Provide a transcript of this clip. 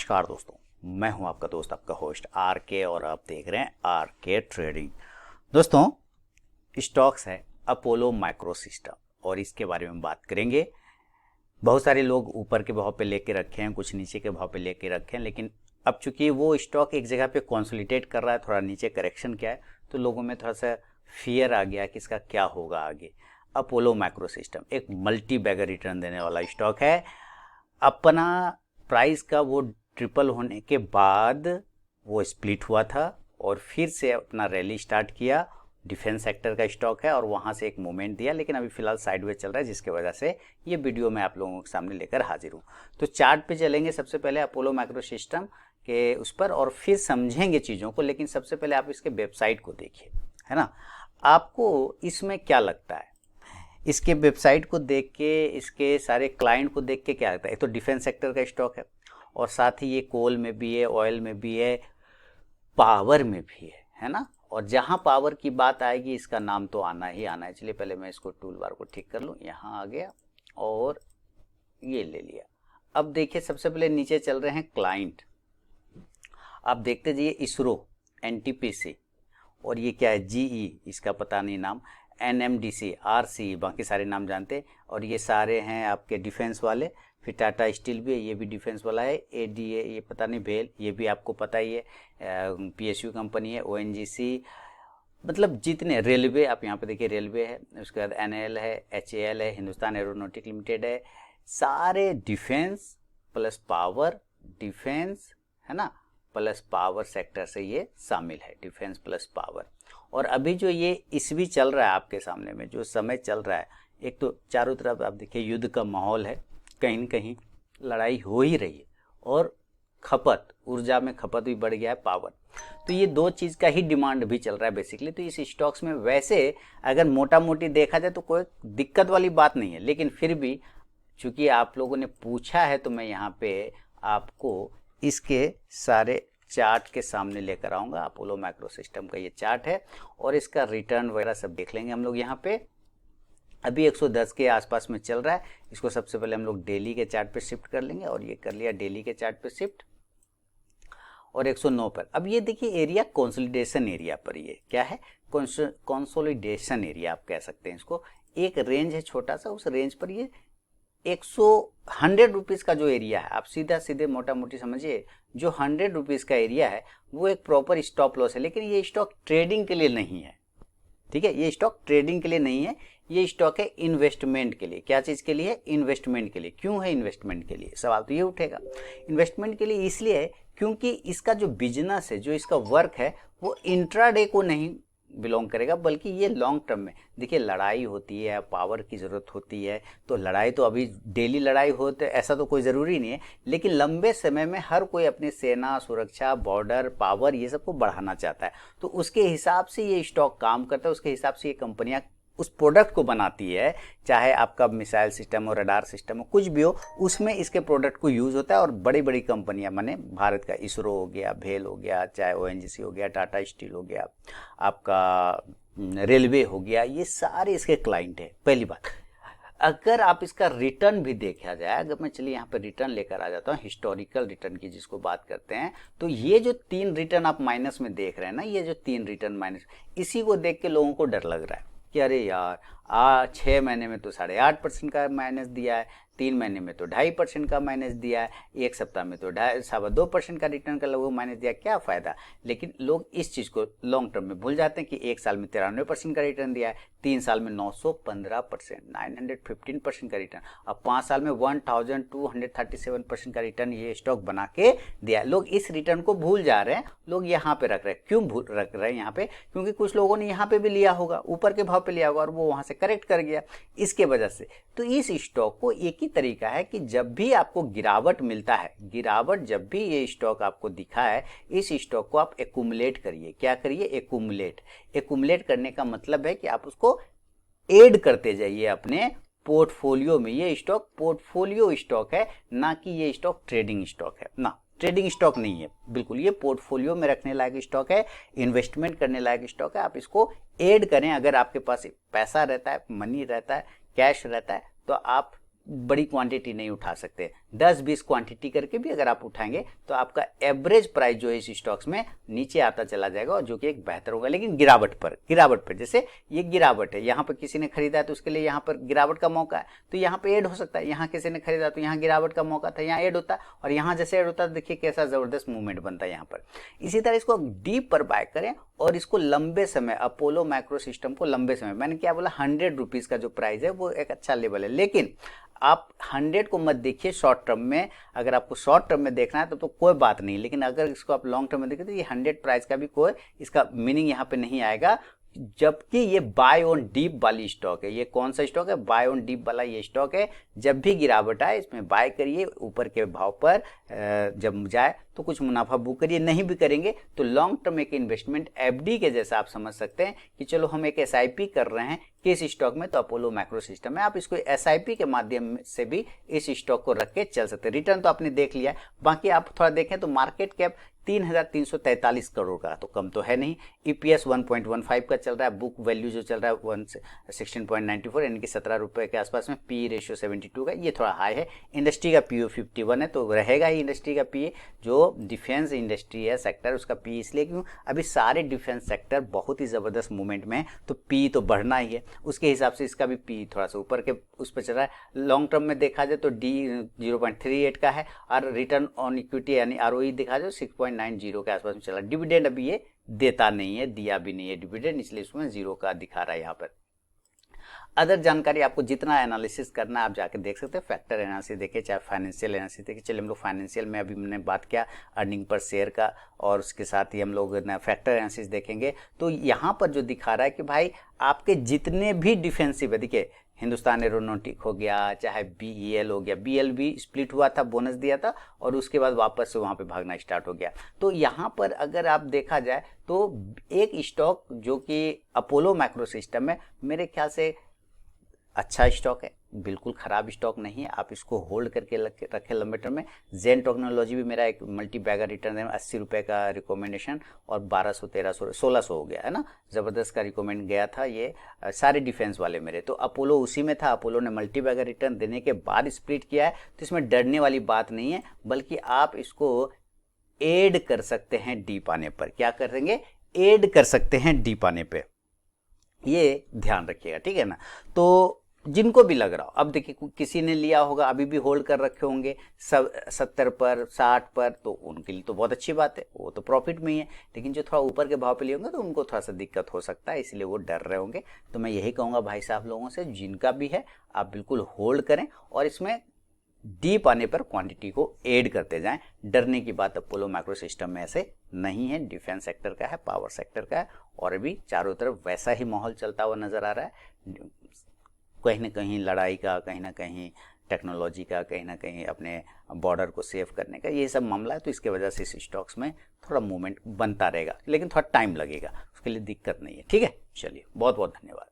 नमस्कार दोस्तों, मैं हूं आपका दोस्त, आपका होस्ट आर के, और आप देख रहे हैं आर के ट्रेडिंग। दोस्तों, स्टॉक्स है अपोलो माइक्रो सिस्टम और इसके बारे में बात करेंगे। बहुत सारे लोग ऊपर के भाव पे लेके रखे हैं, कुछ नीचे के भाव पे लेके रखे हैं, लेकिन अब चूंकि वो स्टॉक एक जगह पे कंसोलिडेट कर रहा है, थोड़ा नीचे करेक्शन किया है, तो लोगों में थोड़ा सा फियर आ गया कि इसका क्या होगा आगे। अपोलो माइक्रो सिस्टम एक मल्टी बैगर रिटर्न देने वाला स्टॉक है। अपना प्राइस का वो ट्रिपल होने के बाद वो स्प्लिट हुआ था और फिर से अपना रैली स्टार्ट किया। डिफेंस सेक्टर का स्टॉक है और वहाँ से एक मूवमेंट दिया, लेकिन अभी फिलहाल साइडवेज चल रहा है, जिसके वजह से ये वीडियो मैं आप लोगों के सामने लेकर हाजिर हूँ। तो चार्ट पे चलेंगे सबसे पहले अपोलो माइक्रो सिस्टम के उस पर, और फिर समझेंगे चीज़ों को। लेकिन सबसे पहले आप इसके वेबसाइट को देखिए, है ना। आपको इसमें क्या लगता है, इसके वेबसाइट को देख के, इसके सारे क्लाइंट को देख के क्या लगता है? एक तो डिफेंस सेक्टर का स्टॉक है और साथ ही ये कोल में भी है, ऑयल में भी है, पावर में भी है ना। और जहाँ पावर की बात आएगी इसका नाम तो आना ही आना है। चलिए पहले मैं इसको टूल बार को ठीक कर लूँ, यहाँ आ गया और ये ले लिया। अब देखिए सबसे पहले नीचे चल रहे हैं क्लाइंट। आप देखते जाइए, इसरो, एनटीपीसी, और ये क्या है, जीई, इसका पता नहीं नाम, एनएमडीसी, आरसी, बाकी सारे नाम जानते हैं। और ये सारे हैं आपके डिफेंस वाले। फिर टाटा स्टील भी है, ये भी डिफेंस वाला है। एडीए, ये पता नहीं, भेल, ये भी आपको पता ही है, पीएसयू कंपनी है। ओएनजीसी, मतलब जितने, रेलवे, आप यहाँ पे देखिए रेलवे है, उसके बाद एनएल है, एचएएल है, हिंदुस्तान एरोनॉटिक लिमिटेड है। सारे डिफेंस प्लस पावर, डिफेंस है ना, प्लस पावर सेक्टर से ये शामिल है, डिफेंस प्लस पावर। और अभी जो ये इसवी चल रहा है आपके सामने में, जो समय चल रहा है, एक तो चारों तरफ आप देखिए युद्ध का माहौल है, कहीं न कहीं लड़ाई हो ही रही है, और खपत, ऊर्जा में खपत भी बढ़ गया है, पावर। तो ये दो चीज़ का ही डिमांड भी चल रहा है बेसिकली। तो इस स्टॉक्स में वैसे अगर मोटा मोटी देखा जाए तो कोई दिक्कत वाली बात नहीं है, लेकिन फिर भी चूँकि आप लोगों ने पूछा है तो मैं यहाँ पे आपको इसके सारे चार्ट के सामने लेकर आऊँगा। अपोलो माइक्रो सिस्टम का ये चार्ट है और इसका रिटर्न वगैरह सब देख लेंगे हम लोग। यहाँ पे अभी 110 के आसपास में चल रहा है। इसको सबसे पहले हम लोग डेली के चार्ट पे शिफ्ट कर लेंगे, और ये कर लिया डेली के चार्ट पे शिफ्ट, और 109 पर। अब ये देखिए एरिया कंसोलिडेशन एरिया पर, ये क्या है, कंसोलिडेशन एरिया आप कह सकते हैं इसको। एक रेंज है छोटा सा, उस रेंज पर ये 100 रुपीज़ का जो एरिया है, आप सीधा सीधे मोटा मोटी समझिए, जो 100 रुपीज़ का एरिया है वो एक प्रॉपर स्टॉप लॉस है। लेकिन ये स्टॉक ट्रेडिंग के लिए नहीं है, ठीक है, ये स्टॉक ट्रेडिंग के लिए नहीं है, ये स्टॉक है इन्वेस्टमेंट के लिए। क्या चीज़ के लिए? इन्वेस्टमेंट के लिए। क्यों है इन्वेस्टमेंट के लिए? सवाल तो ये उठेगा। इन्वेस्टमेंट के लिए इसलिए है क्योंकि इसका जो बिजनेस है, जो इसका वर्क है, वो इंट्राडे को नहीं बिलोंग करेगा, बल्कि ये लॉन्ग टर्म में। देखिए लड़ाई होती है, पावर की ज़रूरत होती है, तो लड़ाई तो अभी डेली लड़ाई होते ऐसा तो कोई ज़रूरी नहीं है, लेकिन लंबे समय में हर कोई अपनी सेना, सुरक्षा, बॉर्डर, पावर, ये सब को बढ़ाना चाहता है। तो उसके हिसाब से ये स्टॉक काम करता है, उसके हिसाब से ये कंपनियाँ उस प्रोडक्ट को बनाती है। चाहे आपका मिसाइल सिस्टम हो, रडार सिस्टम हो, कुछ भी हो, उसमें इसके प्रोडक्ट को यूज़ होता है। और बड़ी बड़ी कंपनियां, माने भारत का इसरो हो गया, भेल हो गया, चाहे ओएनजीसी हो गया, टाटा स्टील हो गया, आपका रेलवे हो गया, ये सारे इसके क्लाइंट है। पहली बात, अगर आप इसका रिटर्न भी देखा जाए, अगर मैं चलिए यहाँ पर रिटर्न लेकर आ जाता हूँ, हिस्टोरिकल रिटर्न की जिसको बात करते हैं, तो ये जो 3 रिटर्न आप माइनस में देख रहे हैं ना, ये जो 3 रिटर्न माइनस, इसी को देख के लोगों को डर लग रहा है कि अरे यार 6 महीने में तो 8.5% का माइनस दिया है, 3 महीने में तो 2.5% का माइनस दिया है, एक सप्ताह में तो 2.25% का रिटर्न का लोगों माइनस दिया, क्या फ़ायदा। लेकिन लोग इस चीज़ को लॉन्ग टर्म में भूल जाते हैं कि 1 साल में 93% का रिटर्न दिया है, 3 साल में 915%, 915% का रिटर्न, अब 5 साल में 1237% का रिटर्न ये स्टॉक बना के दिया है। लोग इस रिटर्न को भूल जा रहे हैं, लोग यहाँ पे रख रहे हैं। क्यों भूल रख रहे हैं यहाँ पे? क्योंकि कुछ लोगों ने यहाँ पे भी लिया होगा, ऊपर के भाव पे लिया होगा, और वो वहाँ से करेक्ट कर गया, इसके वजह से। तो इस स्टॉक को एक ही तरीका है कि जब भी आपको गिरावट मिलता है, गिरावट जब भी ये स्टॉक आपको दिखा है, इस स्टॉक को आप एक्यूमुलेट करिए। क्या करिए? एक्यूमुलेट। एक्यूमुलेट करने का मतलब है कि आप उसको ऐड करते जाइए अपने पोर्टफोलियो में। ये स्टॉक पोर्टफोलियो स्टॉक है, ना कि ये स्टॉक ट्रेडिंग स्टॉक है ना, ट्रेडिंग स्टॉक नहीं है बिल्कुल। ये पोर्टफोलियो में रखने लायक स्टॉक है, इन्वेस्टमेंट करने लायक स्टॉक है। आप इसको ऐड करें, अगर आपके पास पैसा रहता है, मनी रहता है, कैश रहता है, तो आप बड़ी क्वांटिटी नहीं उठा सकते, 10-20 क्वांटिटी करके भी अगर आप उठाएंगे तो आपका एवरेज प्राइस जो है इस स्टॉक्स में नीचे आता चला जाएगा, और जो कि एक बेहतर होगा, लेकिन गिरावट पर जैसे ये गिरावट है, यहाँ पर किसी ने खरीदा है तो उसके लिए यहाँ पर गिरावट का मौका है, तो यहाँ पे ऐड हो सकता है। यहाँ किसी ने खरीदा तो यहाँ गिरावट का मौका था, यहाँ ऐड होता है, और यहाँ जैसे ऐड होता है देखिए कैसा जबरदस्त मूवमेंट बनता है यहाँ पर। इसी तरह इसको डीप पर बाय करें और इसको लंबे समय, अपोलो माइक्रो सिस्टम को लंबे समय, मैंने क्या बोला, 100 रुपीज़ का जो प्राइस है वो एक अच्छा लेवल है, लेकिन आप 100 को मत देखिए शॉर्ट टर्म में। अगर आपको शॉर्ट टर्म में देखना है तो कोई बात नहीं, लेकिन अगर इसको आप लॉन्ग टर्म में देखिए तो ये 100 प्राइस का भी कोई इसका मीनिंग यहाँ पे नहीं आएगा, जबकि ये बाय ऑन डीप वाली स्टॉक है। ये कौन सा स्टॉक है? बाय ऑन डीप वाला ये स्टॉक है। जब भी गिरावट आए इसमें बाय करिए, ऊपर के भाव पर जब जाए तो कुछ मुनाफा बुक करिए, नहीं भी करेंगे तो लॉन्ग टर्म एक इन्वेस्टमेंट एफडी के जैसा आप समझ सकते हैं कि चलो हम एक एसआईपी कर रहे हैं किस स्टॉक में, तो अपोलो माइक्रो सिस्टम है। आप इसको एसआईपी के माध्यम से भी इस स्टॉक को रख के चल सकते हैं। रिटर्न तो आपने देख लिया है, बाकी आप थोड़ा देखें तो मार्केट कैप 3,343 करोड़ का तो कम तो है नहीं। ईपीएस 1.15 का चल रहा है, बुक वैल्यू जो चल रहा है 16.94 यानी कि 17 रुपये के आसपास में, पी रेशियो 72 का, ये थोड़ा हाई है। इंडस्ट्री का पीओ 51 है, तो रहेगा ही इंडस्ट्री का पीए। जो डिफेंस इंडस्ट्री है सेक्टर, उसका पी इसलिए क्यों, अभी सारे डिफेंस सेक्टर बहुत ही ज़बरदस्त मूवमेंट में है, तो पी तो बढ़ना ही है, उसके हिसाब से इसका भी पी थोड़ा सा ऊपर के उस पर चल रहा है। लॉन्ग टर्म में देखा जाए तो डी 0.38 का है, और रिटर्न ऑन इक्विटी यानी आरओई देखा जाए 6.90 के आसपास में चला। डिविडेंड अभी ये देता नहीं है, दिया भी नहीं है डिविडेंड, इसलिए इसमें 0 का दिखा रहा है यहाँ पर। अदर जानकारी आपको जितना एनालिसिस करना है आप जाके देख सकते हैं, फैक्टर एनालिसिस देखिए, चाहे फाइनेंशियल एनालिसिस देखिए। चलिए हम लोग फाइनेंशियल में अभी मैंने बात किया अर्निंग पर शेयर का, और उसके साथ ही हम लोग फैक्टर एनालिसिस देखेंगे। तो यहाँ पर जो दिखा रहा है कि भाई आपके जितने भी डिफेंसिव है, देखिए हिंदुस्तान एरोनॉटिक हो गया, चाहे बीईएल हो गया, बीएल भी स्प्लिट हुआ था, बोनस दिया था और उसके बाद वापस से वहाँ पे भागना स्टार्ट हो गया। तो यहाँ पर अगर आप देखा जाए तो एक स्टॉक जो कि अपोलो माइक्रो सिस्टम है, मेरे ख्याल से अच्छा स्टॉक है, बिल्कुल ख़राब स्टॉक नहीं है। आप इसको होल्ड करके रखें लंबे टर्म में। जेन टेक्नोलॉजी भी मेरा एक मल्टी बैगर रिटर्न है, 80 रुपये का रिकमेंडेशन, और 1200, 1300, 1600 हो गया है ना, ज़बरदस्त का रिकमेंड गया था ये सारे डिफेंस वाले मेरे। तो अपोलो उसी में था, अपोलो ने मल्टी बैगर रिटर्न देने के बाद स्प्लिट किया है, तो इसमें डरने वाली बात नहीं है, बल्कि आप इसको एड कर सकते हैं डीप आने पर। क्या करेंगे? एड कर सकते हैं डीप आने पर, ये ध्यान रखिएगा, ठीक है ना। तो जिनको भी लग रहा हो, अब देखिए किसी ने लिया होगा, अभी भी होल्ड कर रखे होंगे 70 पर, 60 पर, तो उनके लिए तो बहुत अच्छी बात है, वो तो प्रॉफिट में ही है। लेकिन जो थोड़ा ऊपर के भाव पे लिए होंगे तो उनको थोड़ा सा दिक्कत हो सकता है, इसलिए वो डर रहे होंगे। तो मैं यही कहूँगा भाई साहब लोगों से, जिनका भी है आप बिल्कुल होल्ड करें और इसमें डीप आने पर क्वांटिटी को ऐड करते जाएं। डरने की बात अपोलो माइक्रो सिस्टम में ऐसे नहीं है। डिफेंस सेक्टर का है, पावर सेक्टर का है, और अभी चारों तरफ वैसा ही माहौल चलता हुआ नजर आ रहा है, कहीं ना कहीं लड़ाई का, कहीं ना कहीं टेक्नोलॉजी का, कहीं ना कहीं अपने बॉर्डर को सेव करने का, ये सब मामला है। तो इसके वजह से इस स्टॉक्स में थोड़ा मूवमेंट बनता रहेगा, लेकिन थोड़ा टाइम लगेगा, उसके लिए दिक्कत नहीं है, ठीक है। चलिए, बहुत बहुत धन्यवाद।